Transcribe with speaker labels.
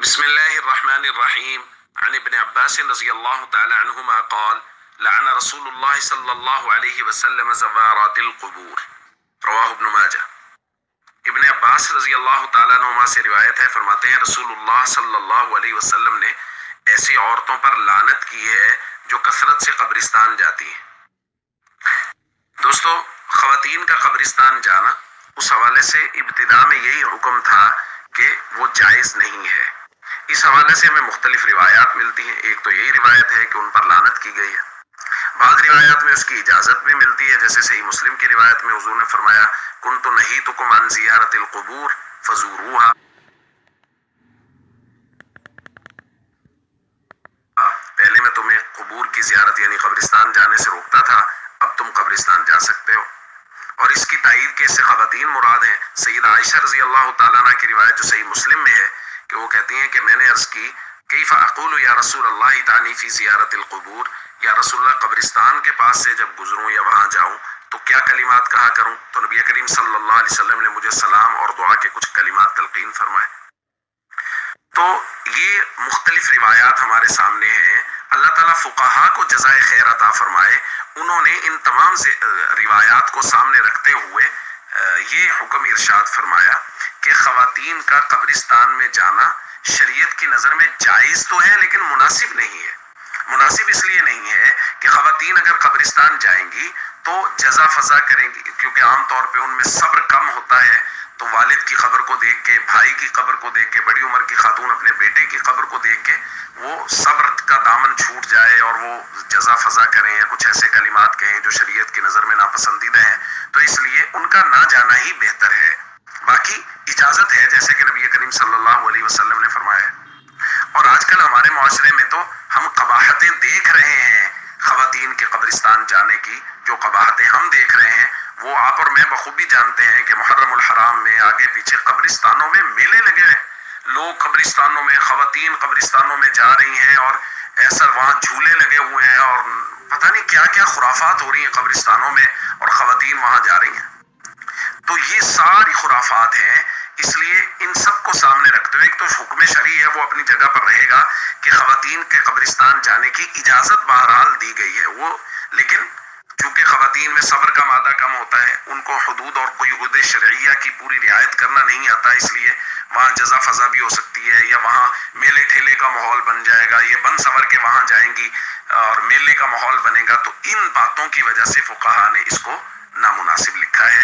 Speaker 1: بسم الله الرحمن الرحيم. عن ابن عباس رضي الله تعالى عنهما قال: لعن رسول الله صلى الله عليه وسلم زوارات القبور. رواہ ابن ماجہ. ابن عباس رضی اللہ تعالیٰ عنہما سے روایت ہے، فرماتے ہیں رسول اللہ صلی اللہ علیہ وسلم نے ایسی عورتوں پر لعنت کی ہے جو کثرت سے قبرستان جاتی ہیں۔ دوستو، خواتین کا قبرستان جانا اس حوالے سے ابتدا میں یہی حکم تھا کہ وہ جائز نہیں ہے۔ اس حوالے سے ہمیں مختلف روایات ملتی ہیں۔ ایک تو یہی روایت ہے کہ ان پر لعنت کی گئی ہے، بعض روایات میں اس کی اجازت بھی ملتی ہے، جیسے صحیح مسلم کی روایت میں حضور نے فرمایا: کنت نہیتکم عن زیارت القبور فزوروها، پہلے میں تمہیں قبور کی زیارت یعنی قبرستان جانے سے روکتا تھا، اب تم قبرستان جا سکتے ہو۔ اور اس کی تائید کے سے خواتین مراد ہیں۔ سیدہ عائشہ رضی اللہ تعالیٰ عنہ کی روایت جو صحیح مسلم میں ہے کہ وہ کہتی ہیں کہ میں نے عرض کی: کیف اقول یا رسول اللہ تعنی فی زیارت القبور، یا رسول اللہ قبرستان کے پاس سے جب گزروں یا وہاں جاؤں تو کیا کلمات کہا کروں؟ تو نبی کریم صلی اللہ علیہ وسلم نے مجھے سلام اور دعا کے کچھ کلمات تلقین فرمائے۔ تو یہ مختلف روایات ہمارے سامنے ہیں۔ اللہ تعالیٰ فقہا کو جزائے خیر عطا فرمائے، انہوں نے ان تمام روایات کو سامنے رکھتے ہوئے یہ حکم ارشاد فرمایا کہ خواتین کا قبرستان میں جانا شریعت کی نظر میں جائز تو ہے لیکن مناسب نہیں ہے۔ مناسب اس لیے نہیں ہے کہ خواتین اگر قبرستان جائیں گی تو جزا فضا کریں گی، کیونکہ عام طور پہ ان میں صبر کم ہوتا ہے، تو والد کی قبر کو دیکھ کے، بھائی کی قبر کو دیکھ کے، بڑی عمر کی خاتون اپنے بیٹے کی قبر کو دیکھ کے وہ صبر کا دامن چھوٹ جائے اور وہ جزا فضا کریں یا کچھ ایسے کلمات کہیں جو شریعت کی نظر میں ناپسندیدہ ہیں، تو اس لیے ان کا نہ جانا ہی بہتر ہے۔ باقی اجازت ہے، جیسے کہ نبی کریم صلی اللہ علیہ وسلم نے فرمایا ہے۔ اور آج کل ہمارے معاشرے میں تو ہم قباحتیں دیکھ رہے ہیں خواتین کے قبرستان جانے کی، جو قباحتیں ہم دیکھ رہے ہیں وہ آپ اور میں بخوبی جانتے ہیں کہ محرم الحرام میں آگے پیچھے قبرستانوں میں میلے لگے ہیں، لوگ قبرستانوں میں، خواتین قبرستانوں میں جا رہی ہیں اور ایسا وہاں جھولے لگے ہوئے ہیں اور پتہ نہیں کیا کیا خرافات ہو رہی ہیں قبرستانوں میں، اور خواتین وہاں جا رہی ہیں۔ تو یہ ساری خرافات ہیں، اس لیے ان سب کو سامنے رکھتے ہوئے ایک تو حکم شرعی ہے وہ اپنی جگہ پر رہے گا کہ خواتین کے قبرستان جانے کی اجازت بہرحال دی گئی ہے، وہ لیکن چونکہ خواتین میں صبر کا مادہ کم ہوتا ہے، ان کو حدود اور قیود شرعیہ کی پوری رعایت کرنا نہیں آتا، اس لیے وہاں جزا فضا بھی ہو سکتی ہے، یا وہاں میلے ٹھیلے کا ماحول بن جائے گا، یہ بن سور کے وہاں جائیں گی اور میلے کا ماحول بنے گا، تو ان باتوں کی وجہ سے فقہا نے اس کو نامناسب لکھا ہے۔